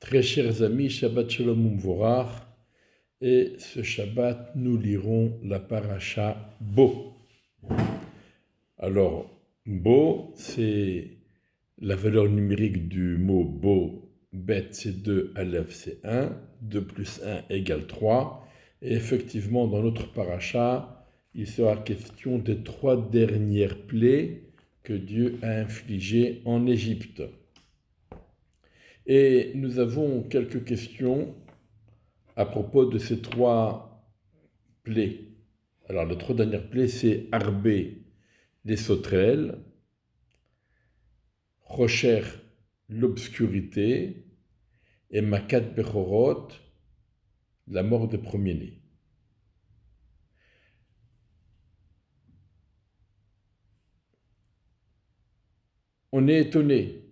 Très chers amis, Shabbat Shalom Umvorach, et ce Shabbat, nous lirons la paracha Bo. Alors, Bo, c'est la valeur numérique du mot Bo. Bet, c'est 2, Aleph, c'est 1, 2 plus 1 égale 3. Et effectivement, dans notre paracha, il sera question des 3 dernières plaies que Dieu a infligées en Égypte. Et nous avons quelques questions à propos de ces 3 plaies. Alors, les 3 dernières plaies, c'est Arbé, les sauterelles, Rocher, l'obscurité, et Makat Bechorot, la mort des premiers-nés. On est étonné.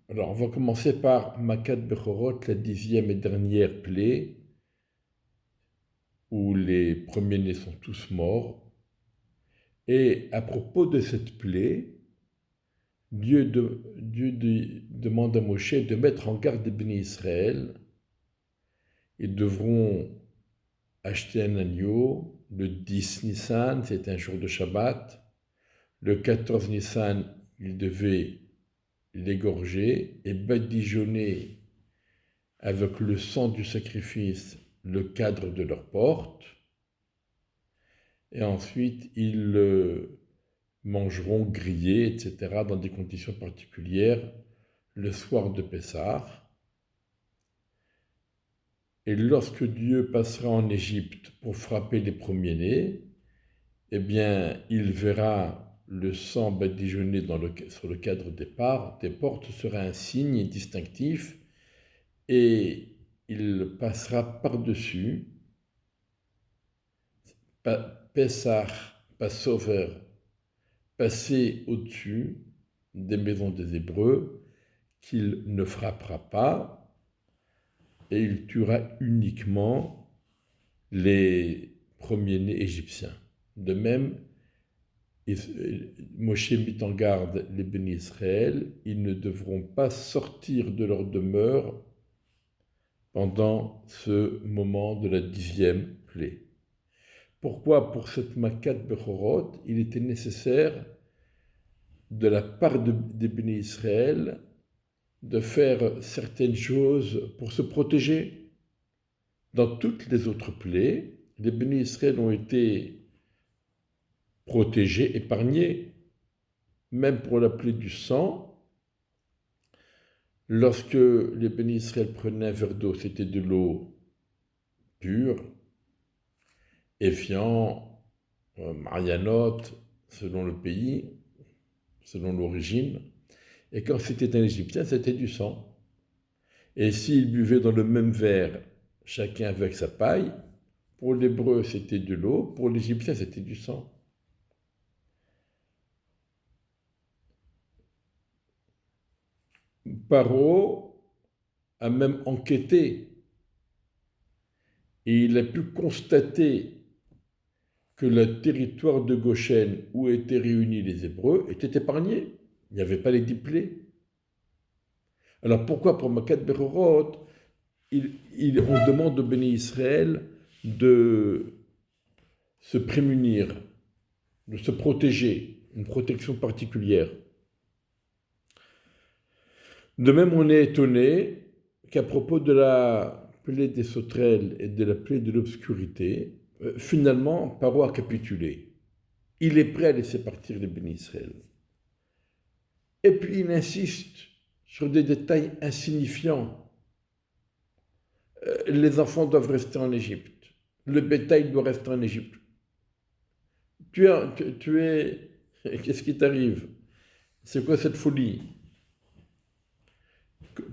Alors, on va commencer par Makat Bechorot, la 10e et dernière plaie, où les premiers-nés sont tous morts. Et à propos de cette plaie, Dieu demande à Moshe de mettre en garde les bénis Israël. Ils devront acheter un agneau. Le 10 Nissan, c'est un jour de Shabbat. Le 14 Nissan, ils devaient l'égorger et badigeonner avec le sang du sacrifice le cadre de leur porte. Et ensuite, ils le mangeront grillé, etc., dans des conditions particulières, le soir de Pessah. Et lorsque Dieu passera en Égypte pour frapper les premiers-nés, eh bien, il verra le sang badigeonné sur le cadre des portes sera un signe distinctif, et il passera par-dessus, Pessah, Passover, passer au-dessus des maisons des Hébreux, qu'il ne frappera pas, et il tuera uniquement les premiers-nés égyptiens. De même, Moshe mit en garde les bénis Israël, ils ne devront pas sortir de leur demeure pendant ce moment de la 10e plaie. Pourquoi pour cette Makat Bechorot, il était nécessaire de la part des bénis Israël de faire certaines choses pour se protéger. Dans toutes les autres plaies, les bénis Israël ont été protégés, épargnés. Même pour la plaie du sang, lorsque les bénis Israël prenaient un verre d'eau, c'était de l'eau pure, Evian, Marianotte, selon le pays, selon l'origine. Et quand c'était un Égyptien, c'était du sang. Et s'ils buvaient dans le même verre, chacun avec sa paille, pour l'hébreu c'était de l'eau, pour l'Égyptien c'était du sang. Paro a même enquêté et il a pu constater que le territoire de Goshen où étaient réunis les Hébreux était épargné. Il n'y avait pas les 10 plaies. Alors pourquoi pour Makat Bechorot, on demande au béni Israël de se prémunir, de se protéger, une protection particulière. De même, on est étonné qu'à propos de la plaie des sauterelles et de la plaie de l'obscurité, finalement, Paro a capitulé. Il est prêt à laisser partir les bénis Israël. Et puis il insiste sur des détails insignifiants. Les enfants doivent rester en Égypte. Le bétail doit rester en Égypte. Qu'est-ce qui t'arrive? C'est quoi cette folie?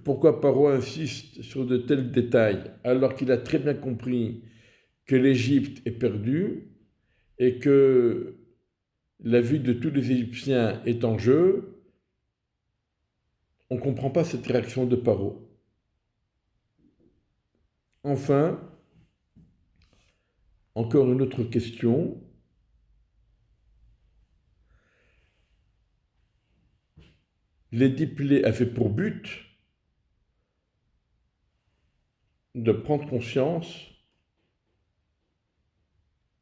Pourquoi Paro insiste sur de tels détails alors qu'il a très bien compris que l'Égypte est perdue et que la vie de tous les Égyptiens est en jeu? On ne comprend pas cette réaction de Paro. Enfin, encore une autre question. Les 10 plaies avaient pour but de prendre conscience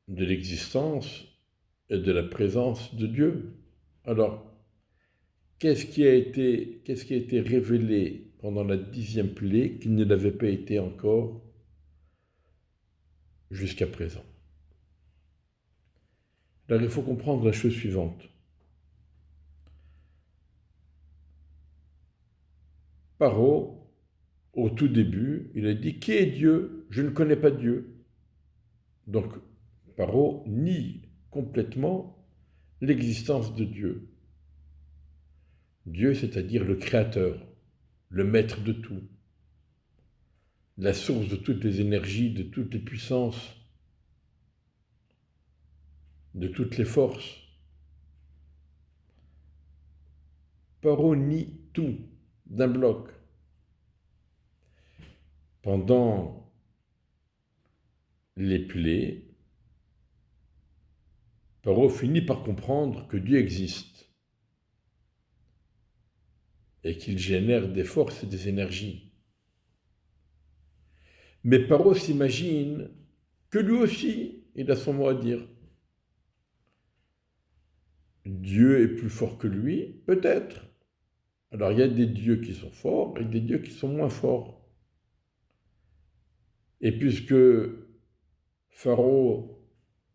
de l'existence et de la présence de Dieu. Alors, qu'est-ce qui a été révélé pendant la 10e plaie qui ne l'avait pas été encore jusqu'à présent? Alors, il faut comprendre la chose suivante. Paro, au tout début, il a dit « Qui est Dieu? Je ne connais pas Dieu. » Donc, Paro nie complètement l'existence de Dieu. Dieu, c'est-à-dire le Créateur, le maître de tout, la source de toutes les énergies, de toutes les puissances, de toutes les forces. Paro nie tout d'un bloc. Pendant les plaies, Paro finit par comprendre que Dieu existe et qu'il génère des forces et des énergies. Mais Paro s'imagine que lui aussi, il a son mot à dire. Dieu est plus fort que lui, peut-être. Alors il y a des dieux qui sont forts et des dieux qui sont moins forts. Et puisque Pharaon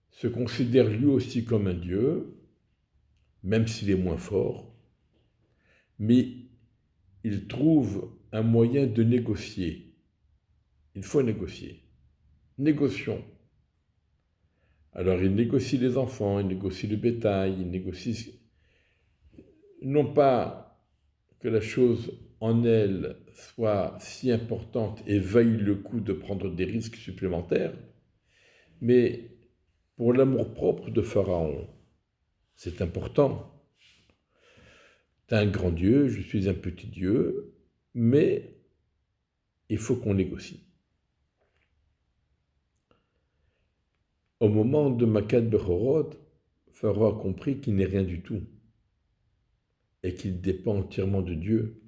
se considère lui aussi comme un dieu, même s'il est moins fort, mais il trouve un moyen de négocier. Il faut négocier. Négocions. Alors il négocie les enfants, il négocie le bétail, il négocie non pas que la chose en elle soit si importante et vaille le coup de prendre des risques supplémentaires, mais pour l'amour-propre de Pharaon, c'est important. Tu es un grand Dieu, je suis un petit Dieu, mais il faut qu'on négocie. Au moment de Makat Bechorot, Pharaon a compris qu'il n'est rien du tout et qu'il dépend entièrement de Dieu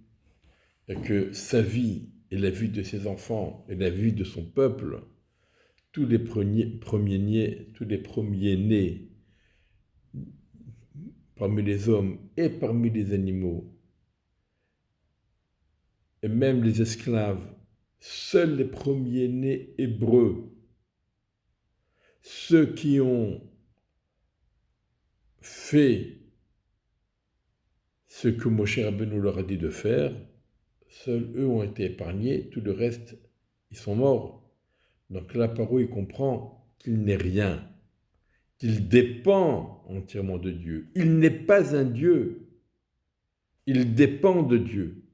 et que sa vie et la vie de ses enfants et la vie de son peuple, tous les premiers-nés parmi les hommes et parmi les animaux, et même les esclaves, seuls les premiers-nés hébreux, ceux qui ont fait ce que Moshe Rabbeinu leur a dit de faire, seuls eux ont été épargnés, tout le reste, ils sont morts. Donc là, Paro, il comprend qu'il n'est rien, qu'il dépend entièrement de Dieu. Il n'est pas un Dieu, il dépend de Dieu.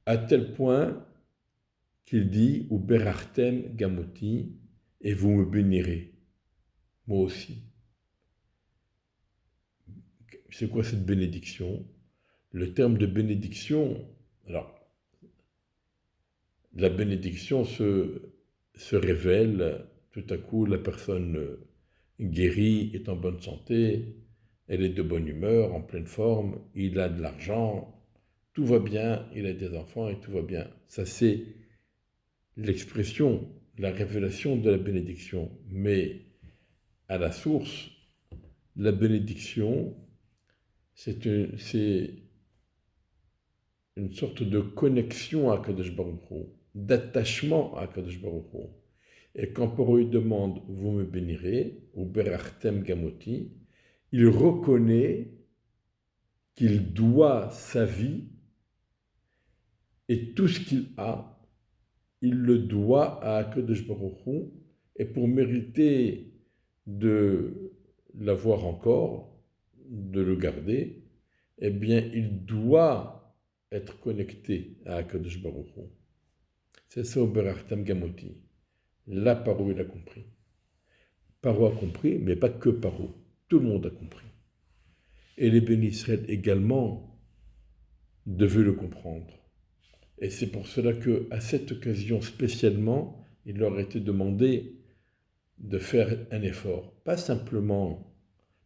À tel point qu'il dit « Uberachtem gamoti » et vous me bénirez, moi aussi. C'est quoi cette bénédiction? Le terme de bénédiction, alors, la bénédiction se révèle, tout à coup, la personne guérie, est en bonne santé, elle est de bonne humeur, en pleine forme, il a de l'argent, tout va bien, il a des enfants et tout va bien. Ça, c'est l'expression, la révélation de la bénédiction. Mais à la source, la bénédiction, c'est une sorte de connexion à Kadosh Baruch Hu, d'attachement à Kadosh Baruch Hu. Et quand Paro lui demande « vous me bénirez » ou « berachtem gamoti », il reconnaît qu'il doit sa vie et tout ce qu'il a, il le doit à Kadosh Baruch Hu, et pour mériter de l'avoir encore, de le garder, eh bien, il doit être connecté à Kadosh Baruch Hu. C'est ça, Berachtem Gamoti. Là, Paro, il a compris. Paro a compris, mais pas que Paro. Tout le monde a compris. Et les bénis Israël également devaient le comprendre. Et c'est pour cela qu'à cette occasion spécialement, il leur a été demandé de faire un effort. Pas simplement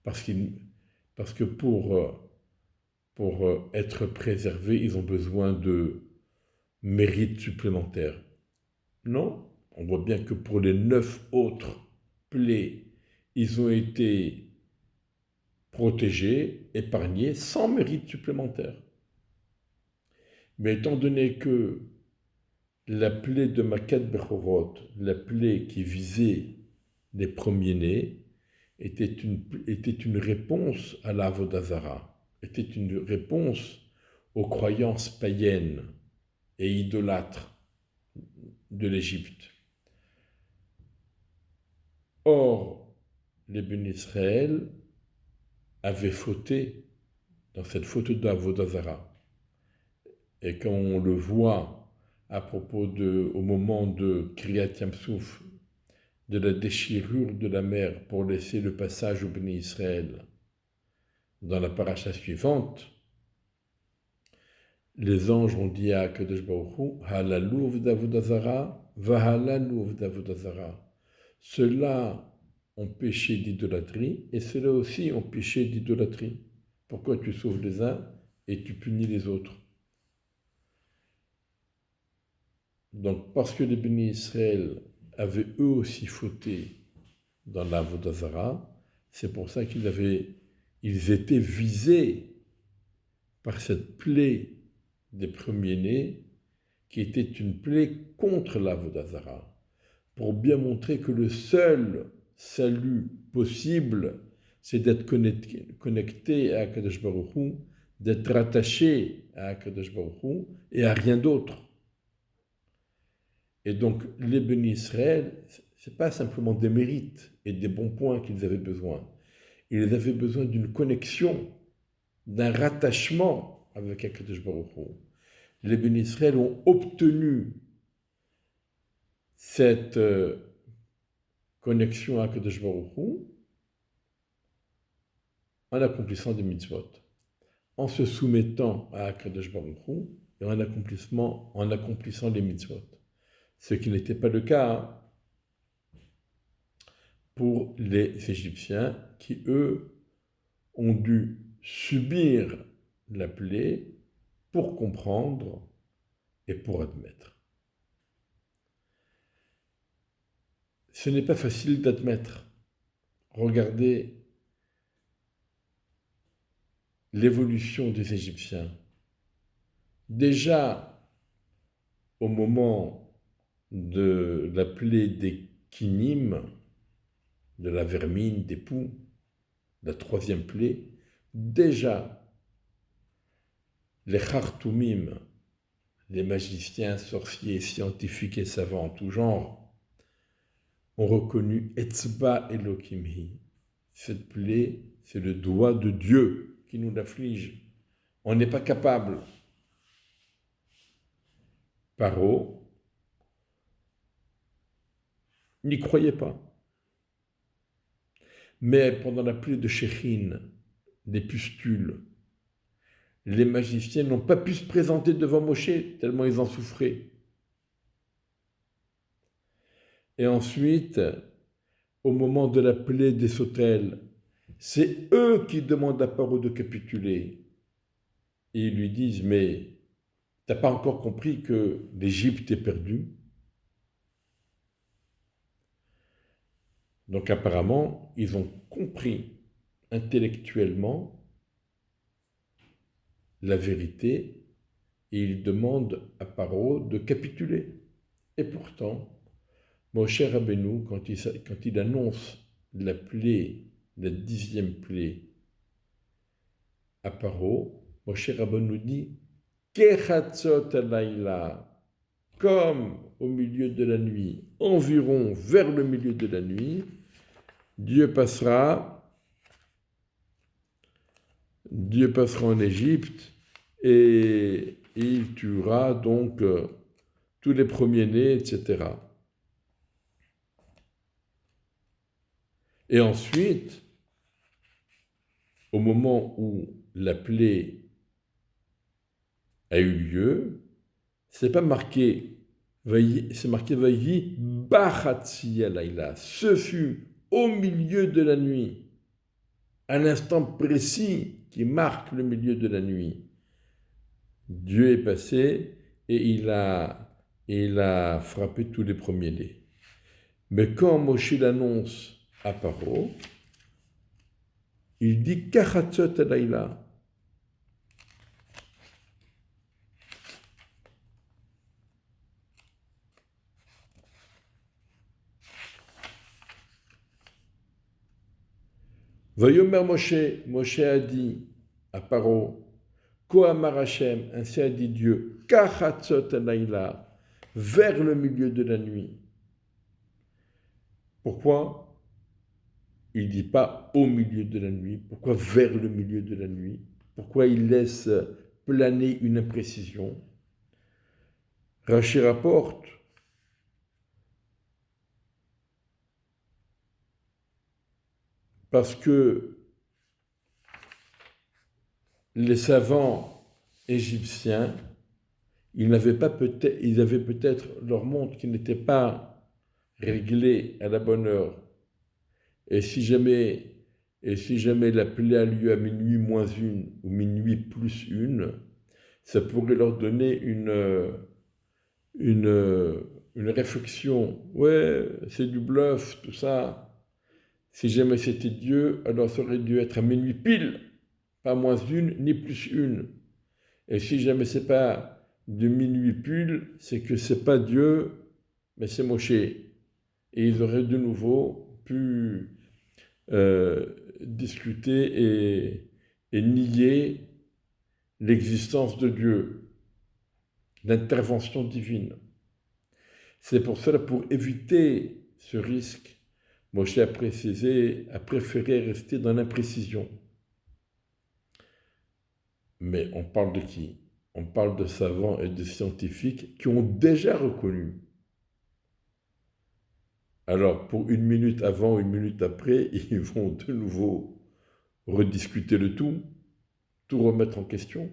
parce que pour être préservés, ils ont besoin de mérite supplémentaire. Non, on voit bien que pour les 9 autres plaies, ils ont été protégés, épargnés, sans mérite supplémentaire. Mais étant donné que la plaie de Makat Bechorot, la plaie qui visait les premiers-nés, était une réponse à la Avodazara, était une réponse aux croyances païennes et idolâtres de l'Égypte. Or, les bénis Israël avaient fauté dans cette faute d'Avodazara. Et quand on le voit à propos au moment de Kriyat Yamsouf, de la déchirure de la mer pour laisser le passage au béni Israël, dans la paracha suivante, les anges ont dit à Kadosh Baruch Hu, Halalouv d'Avodazara, Vahalalouv d'Avodazara. Ceux-là ont péché d'idolâtrie et ceux-là aussi ont péché d'idolâtrie. Pourquoi tu sauves les uns et tu punis les autres? Donc, parce que les bénis Israël avaient eux aussi fauté dans l'Avodazara, c'est pour ça qu'ils étaient visés par cette plaie des premiers-nés, qui était une plaie contre l'Avodazara, pour bien montrer que le seul salut possible, c'est d'être connecté à Akadosh Baruch Hu, d'être attaché à Akadosh Baruch Hu et à rien d'autre. Et donc, les bénis Israël, ce n'est pas simplement des mérites et des bons points qu'ils avaient besoin. Ils avaient besoin d'une connexion, d'un rattachement avec Akadosh Baruch Hu. Les bénis Israël ont obtenu cette connexion à Akadosh Baruch Hu en accomplissant des mitzvot, en se soumettant à Akadosh Baruch Hu et en accomplissant les mitzvot. Ce qui n'était pas le cas pour les Égyptiens qui, eux, ont dû subir la plaie pour comprendre et pour admettre. Ce n'est pas facile d'admettre. Regardez l'évolution des Égyptiens. Déjà, au moment de la plaie des Kinim, de la vermine, des poux, la troisième plaie, déjà, les Khartoumim, les magiciens, sorciers, scientifiques et savants en tout genre, ont reconnu Etzba Elokimhi. Cette plaie, c'est le doigt de Dieu qui nous l'afflige. On n'est pas capable. Paro n'y croyait pas. Mais pendant la plaie de Shechin, des pustules, les magiciens n'ont pas pu se présenter devant Moshe, tellement ils en souffraient. Et ensuite, au moment de la plaie des sautelles, c'est eux qui demandent à Paro de capituler. Et ils lui disent, mais t'as pas encore compris que l'Égypte est perdue? Donc apparemment, ils ont compris intellectuellement la vérité et ils demandent à Paro de capituler. Et pourtant, Moshe Rabbeinu, quand il annonce la plaie, la 10e plaie à Paro, Moshe Rabbeinu dit « Kechatzot alayla » comme au milieu de la nuit, environ vers le milieu de la nuit, Dieu passera en Égypte et il tuera donc tous les premiers-nés, etc. Et ensuite, au moment où la plaie a eu lieu, c'est pas marqué, c'est marqué Vayi Bachatzi Alayla. Ce fut au milieu de la nuit, à l'instant précis qui marque le milieu de la nuit. Dieu est passé et il a frappé tous les premiers-nés. Mais quand Moshe l'annonce à Paro, il dit Kachatzot Alayla. Vayomer Moshe, Moshe a dit à Paro, Kohamar Hashem, ainsi a dit Dieu, Kachatzot Alayla, vers le milieu de la nuit. Pourquoi il ne dit pas au milieu de la nuit? Pourquoi vers le milieu de la nuit? Pourquoi il laisse planer une imprécision? Rachi rapporte parce que les savants égyptiens, ils avaient peut-être leur montre qui n'était pas réglée à la bonne heure. Et si jamais la plaie a lieu à minuit moins une ou minuit plus une, ça pourrait leur donner une réflexion. Ouais, c'est du bluff, tout ça. Si jamais c'était Dieu, alors ça aurait dû être à minuit pile, pas moins une ni plus une. Et si jamais c'est pas de minuit pile, c'est que c'est pas Dieu, mais c'est Moshe. Et ils auraient de nouveau pu discuter et nier l'existence de Dieu, l'intervention divine. C'est pour cela, pour éviter ce risque, Moshe a préféré rester dans l'imprécision. Mais on parle de qui? On parle de savants et de scientifiques qui ont déjà reconnu. Alors, pour une minute avant, une minute après, ils vont de nouveau rediscuter le tout remettre en question.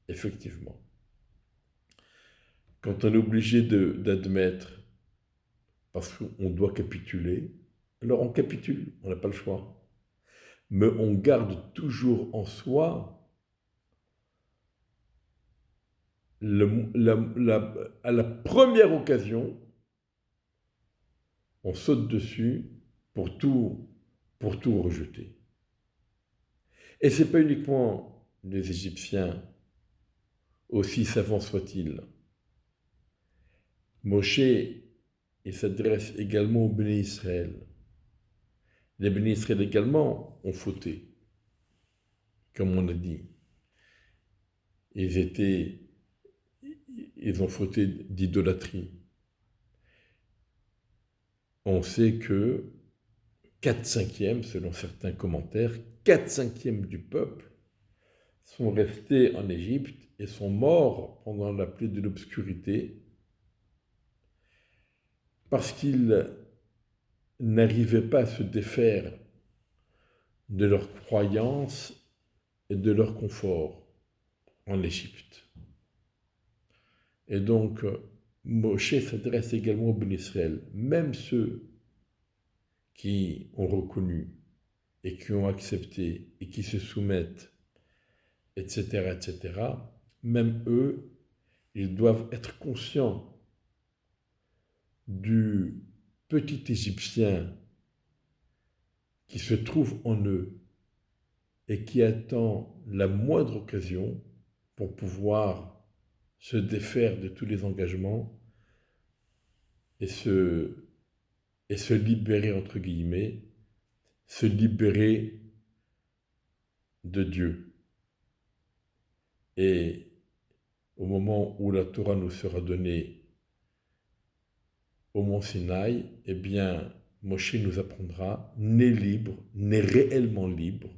Effectivement. Quand on est obligé d'admettre, parce qu'on doit capituler, alors on capitule, on n'a pas le choix. Mais on garde toujours en soi à la première occasion, on saute dessus pour tout rejeter. Et ce n'est pas uniquement les Égyptiens, aussi savants soient-ils. Moshe, il s'adresse également aux Béné Israël. Les Béné Israël également ont fauté, comme on a dit. Ils ont fauté d'idolâtrie. On sait que 4/5, selon certains commentaires, 4/5 du peuple sont restés en Égypte et sont morts pendant la plaie de l'obscurité parce qu'ils n'arrivaient pas à se défaire de leurs croyances et de leur confort en Égypte. Et donc, Moshe s'adresse également au Béné Israël, même ceux qui ont reconnu et qui ont accepté et qui se soumettent, etc., etc., même eux, ils doivent être conscients du petit Égyptien qui se trouve en eux et qui attend la moindre occasion pour pouvoir se défaire de tous les engagements et se libérer, entre guillemets, se libérer de Dieu. Et au moment où la Torah nous sera donnée au mont Sinaï, eh bien, Moshe nous apprendra, n'est libre, n'est réellement libre,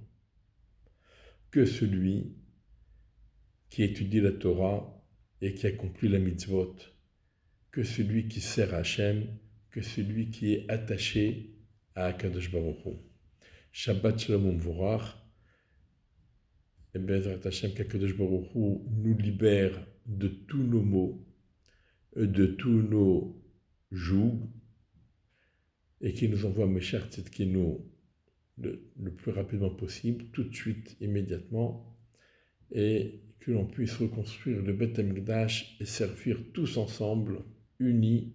que celui qui étudie la Torah et qui accomplit la mitzvot, que celui qui sert Hachem, que celui qui est attaché à Akadosh Baruch Hu. Shabbat Shalom Umvorach, et Bezrat Hachem, qu'Akadosh Baruch Hu nous libère de tous nos maux, de tous nos jougs, et qui nous envoie Meshach Tzidkenu le plus rapidement possible, tout de suite, immédiatement, et que l'on puisse reconstruire le Beth Amikdash et servir tous ensemble, unis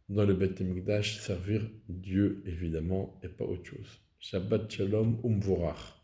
dans le Beth Amikdash, servir Dieu évidemment et pas autre chose. Shabbat Shalom Umvorach.